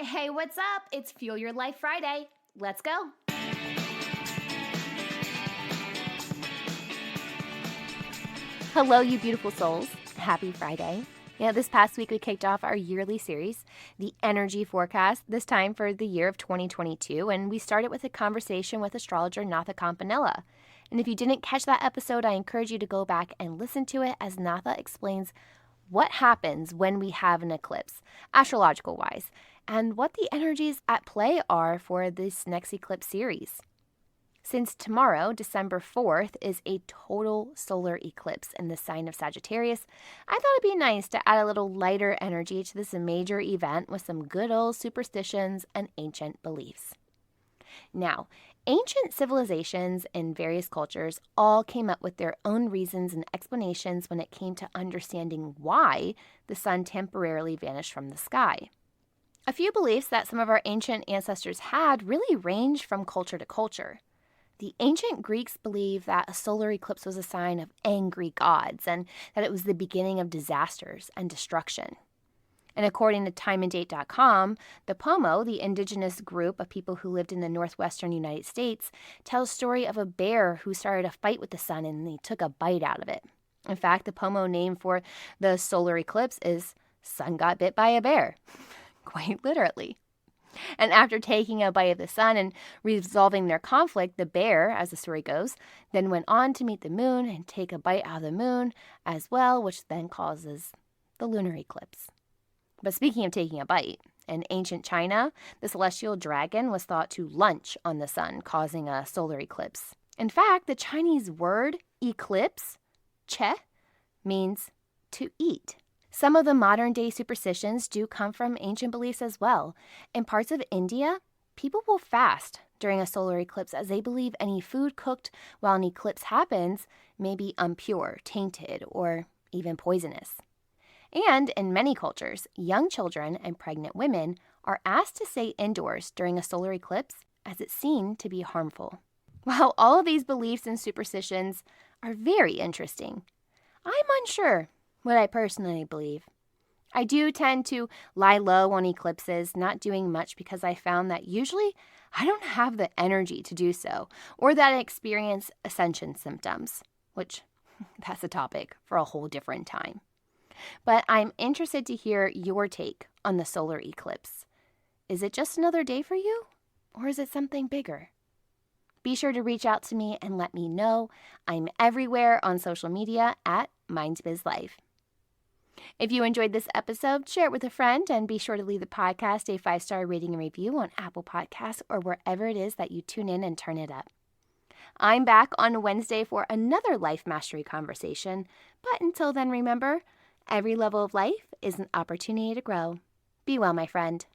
Hey, what's up? It's Fuel Your Life Friday. Let's go. Hello, you beautiful souls. Happy Friday. This past week we kicked off our yearly series, the Energy Forecast, this time for the year of 2022, and we started with a conversation with astrologer Natha Campanella. And if you didn't catch that episode, I encourage you to go back and listen to it as Natha explains what happens when we have an eclipse, astrological-wise, and what the energies at play are for this next eclipse series. Since tomorrow, December 4th, is a total solar eclipse in the sign of Sagittarius, I thought it'd be nice to add a little lighter energy to this major event with some good old superstitions and ancient beliefs. Now, ancient civilizations in various cultures all came up with their own reasons and explanations when it came to understanding why the sun temporarily vanished from the sky. A few beliefs that some of our ancient ancestors had really range from culture to culture. The ancient Greeks believed that a solar eclipse was a sign of angry gods and that it was the beginning of disasters and destruction. And according to timeanddate.com, the Pomo, the indigenous group of people who lived in the northwestern United States, tells a story of a bear who started a fight with the sun and he took a bite out of it. In fact, the Pomo name for the solar eclipse is "Sun got bit by a bear," quite literally. And after taking a bite of the sun and resolving their conflict, the bear, as the story goes, then went on to meet the moon and take a bite out of the moon as well, which then causes the lunar eclipse. But speaking of taking a bite, in ancient China, the celestial dragon was thought to lunch on the sun, causing a solar eclipse. In fact, the Chinese word eclipse, che, means to eat. Some of the modern-day superstitions do come from ancient beliefs as well. In parts of India, people will fast during a solar eclipse as they believe any food cooked while an eclipse happens may be impure, tainted, or even poisonous. And in many cultures, young children and pregnant women are asked to stay indoors during a solar eclipse as it's seen to be harmful. While all of these beliefs and superstitions are very interesting, I'm unsure what I personally believe. I do tend to lie low on eclipses, not doing much because I found that usually I don't have the energy to do so, or that I experience ascension symptoms, which that's a topic for a whole different time. But I'm interested to hear your take on the solar eclipse. Is it just another day for you, or is it something bigger? Be sure to reach out to me and let me know. I'm everywhere on social media at MindsBizLife. If you enjoyed this episode, share it with a friend and be sure to leave the podcast a 5-star rating and review on Apple Podcasts or wherever it is that you tune in and turn it up. I'm back on Wednesday for another life mastery conversation, but until then, remember, every level of life is an opportunity to grow. Be well, my friend.